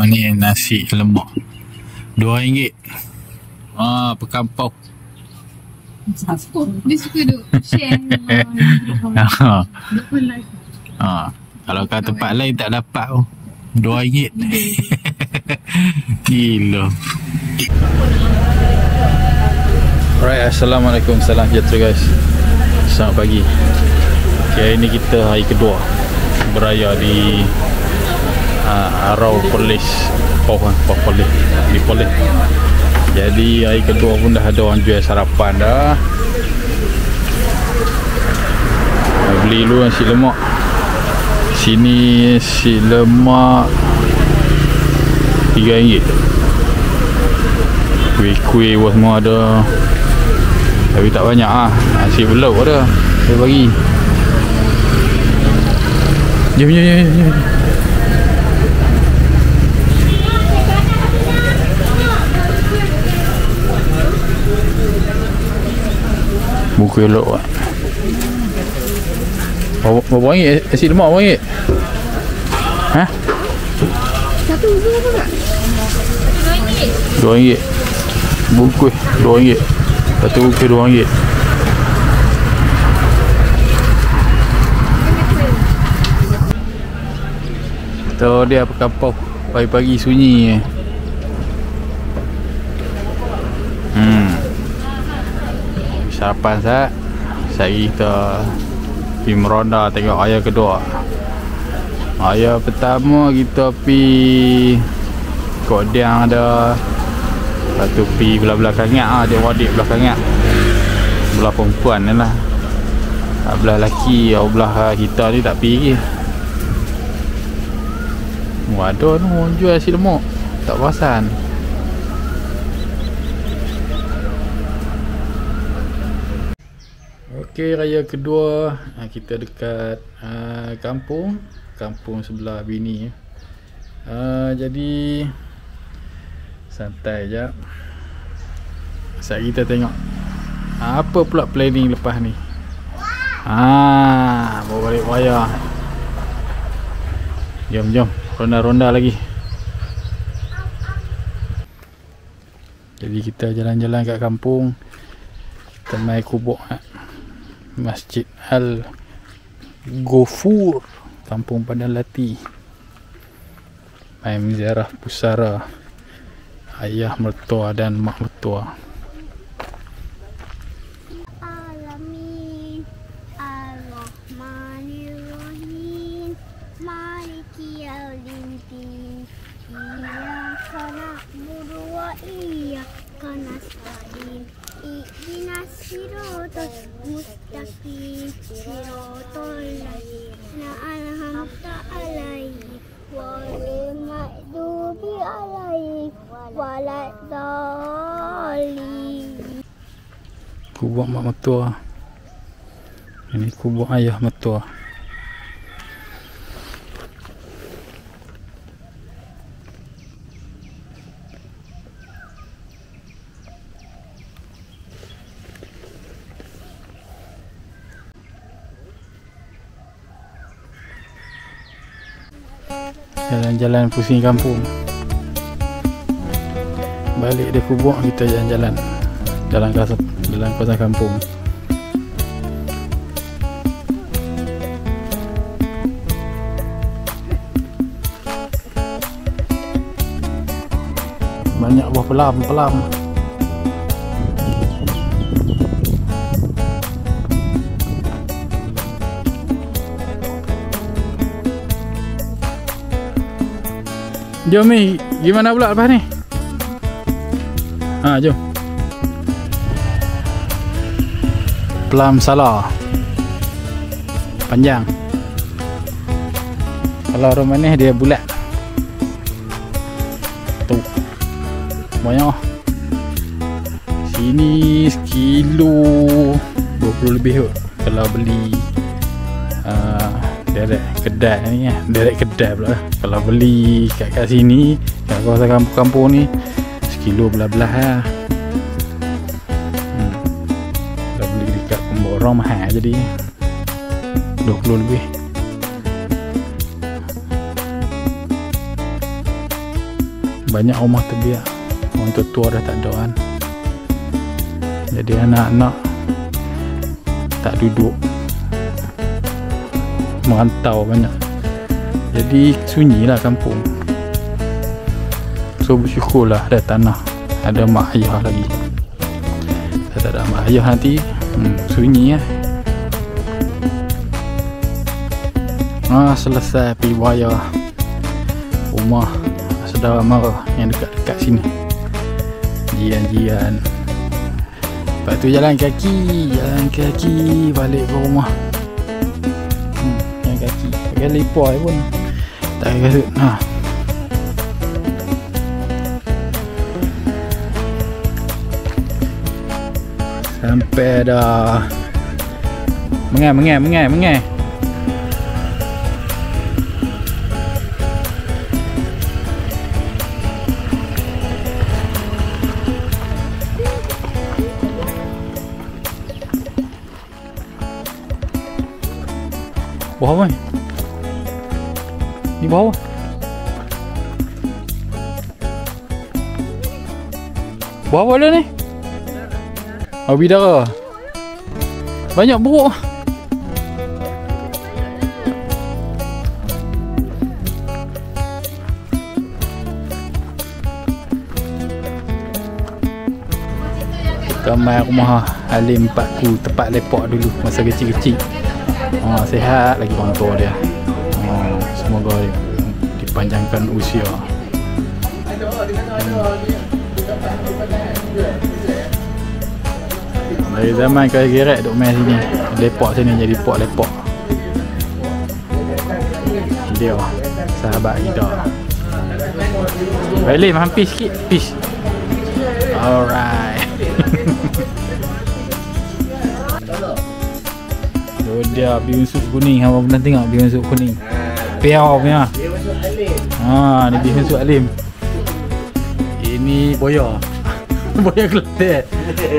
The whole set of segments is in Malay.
Ni nasi lemak RM2. Perkampau. Dia suka duk share. Kalau kat tempat lain tak dapat RM2. Gila. Alright, Assalamualaikum, salam sejahtera guys. Selamat pagi. Okay, hari ni kita hari kedua beraya di Arau Perlis. Perlis di Perlis. Jadi hari kedua pun dah ada orang jual sarapan dah. Beli dulu nasi lemak. Sini nasi lemak RM3. Kuih-kuih pun semua ada. Tapi tak banyak lah. Nasi belau ada. Saya bagi. Jom. Buku elok lah. Berapa ringgit? Nasi lemak berapa ringgit? Satu buku apa tak? RM2. Buku RM2. Satu buku RM2. Tu dia perkampau. Pagi-pagi sunyi. Sarapan sat. Sehari kita pergi meronda tengok ayah kedua. Ayah pertama kita pergi Kodang ada. Lepas tu pergi belah-belah kangak lah. Dia wadik belah kangak. Belah perempuan ni lah. Belah lelaki, belah kita ni tak pergi lagi. Ada tu jual nasi lemak. Tak perasan. Okey, raya kedua kita dekat kampung sebelah bini. Jadi santai je. Sat kita tengok apa pula planning lepas ni. Bawa balik wayar. Jom ronda-ronda lagi. Jadi kita jalan-jalan kat kampung. Kita mai kubur Masjid Al-Ghafur, Kampung Padang Lati. Mai ziarah pusara ayah mertua dan mak mertua. Alamin Ar-Rahmanir-Rahim Maliki Yaumiddin Iyyaka na'budu wa iyyaka nasta'in Ihdinas siratal mustaqim siratal ladzina an'amta 'alaihim ghairil maghdubi 'alaihim waladdallin. Kubur mak mertua. Ini kubur ayah mertua. Jalan-jalan pusing kampung. Balik dia kubur, kita jalan-jalan dalam kawasan kampung. Banyak buah pelam. Jom ni, gimana pula lepas ni? Jom. Pelam salah. Panjang. Kalau orang manis dia bulat. Tu. Banyak. Sini sekilo 20 lebih kot. Kalau beli direct kedai ni lah. Direct kedai pula lah. Kalau beli kat sini, kat kawasan kampung-kampung ni, sekilo belah-belah lah. Kalau beli dekat pemborong mahal jadi 20 lebih. banyak rumah terbiak. Orang tua dah tak ada kan. Jadi anak-anak tak duduk, merantau banyak. Jadi sunyilah kampung. So bersyukurlah ada tanah, ada mak ayah lagi. Kalau tak ada mak ayah nanti sunyi lah. Selesai pergi buaya rumah saudara mara yang dekat-dekat sini. Jian-jian. Lepas tu jalan kaki balik ke rumah. Jalan kaki. Pakai lepoi pun tak kasut. Sampai dah. Mengai. Bawah apa ni? Ni bawah. Bawah apa dah ni? Bidara. Banyak buruk. Kamar rumah Halim Pakku, tempat lepak dulu masa kecil-kecil. Sihat lagi orang tua dia. Semoga dipanjangkan usia. Dari zaman kaya gerek duk main sini, lepak sini jadi pok lepak. Dia sahabat kita. Halim hampir sikit, peace. Alright. Dia biunsuk kuning, hang pernah tengok biunsuk kuning. Piau punya. Ni biunsuk Halim. Ini boya. Boya Kelantan.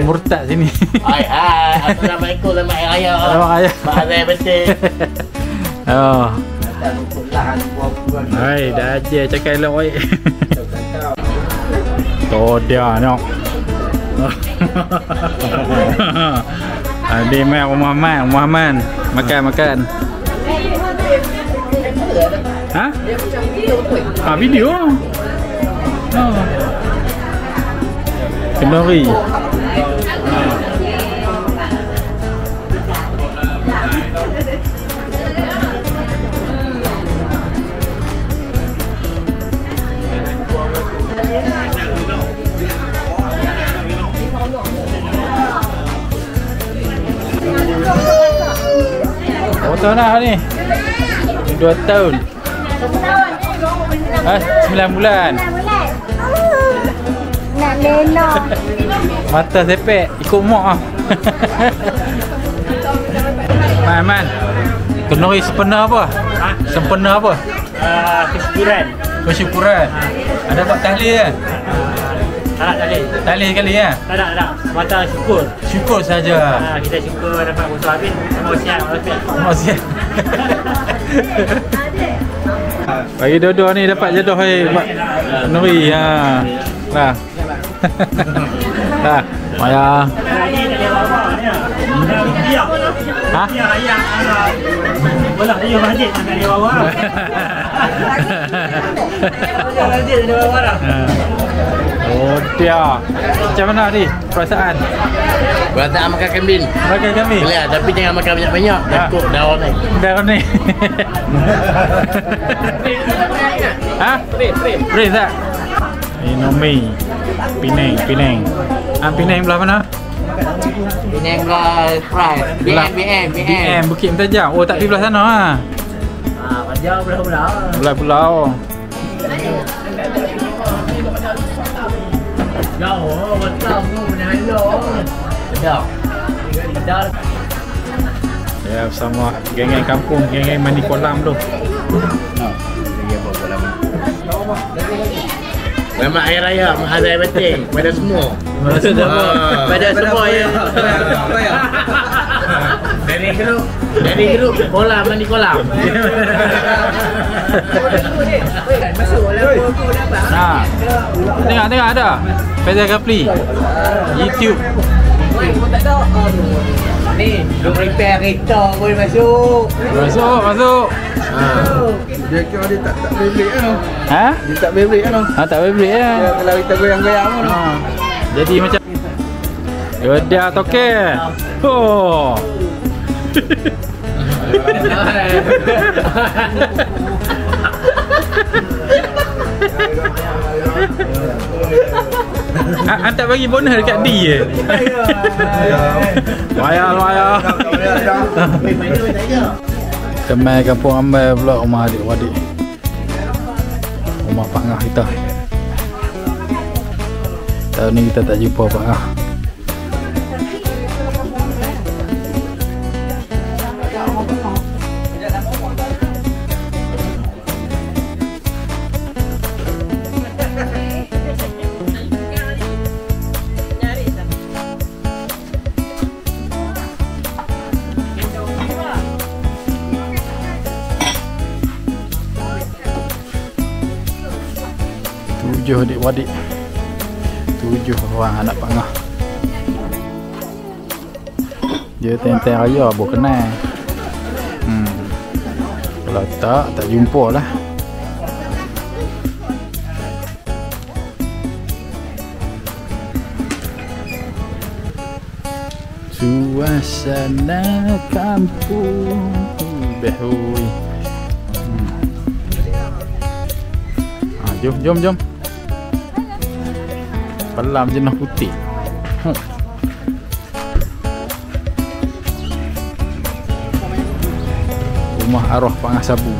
Murtad sini. Assalamualaikum selamat hari raya. Selamat raya. Mak Azai betul. Hai, dah aje cakap elok baik. Tu dia nak. Dia main rumah Man. Makan. Video. Kendari. Berapa tahun dah ni? 2 tahun. 9 bulan. Nak lenok. Mata sepek ikut mak ah. Man. Kenduri sempena apa? Sempena apa? Kesyukuran. Ada buat tahlil ke? Tak tahlil. Tahlil sekali ya? Tak. Mata syukur. Syukur saja. Kita syukur dapat musuh habis. Semua siap. Bagi Dodo ni dapat jodoh Nuri Lah. Maya. Bola dia masjid nak dia bawa. Masjid dia bawa dah. Oh dia. Macam mana ni perasaan? Perasaan makan kambing. Boleh tapi jangan makan banyak-banyak. Takut daun ni. Free tak? Indomie. Penang. Penang belah mana? Penang belah BM. Bukit Mentajam. Oh tak pergi belah sana ah. Jauh belah-belah. Belah-belah. Jauh, betul tu menalo. Sedap. Ya bersama geng-geng kampung, geng-geng mandi kolam tu. Selamat Hari Raya Mak Azai betul pada semua. Pada semua ya. Dari grup kolam mandi kolam. Masuk lah aku dapat. Tengok ada. Faizal Kapli. YouTube. Ni, lu repair kereta boleh masuk. Masuk. Dia kira dia tak bebek kan. Ha? Dia tak bebek kan. Tak bebek Dia ya. kalau kita goyang-goyang pun. Jadi macam dia toke. Oh. Antak bagi bonus dekat D je. Wayah. Kemai kampung Ambai pula rumah adik-adik. Rumah Pak Ngah kita. Tahun ni kita tak jumpa Pak Ngah. Tujuh adik-adik. 7 orang anak Pak Ngah. Dia tentang raya baru kenal. Kalau tak jumpa lah. Suasana kampung Behui. Jom. Pelam jenah putih. Rumah arwah Pak Ngah Sabu.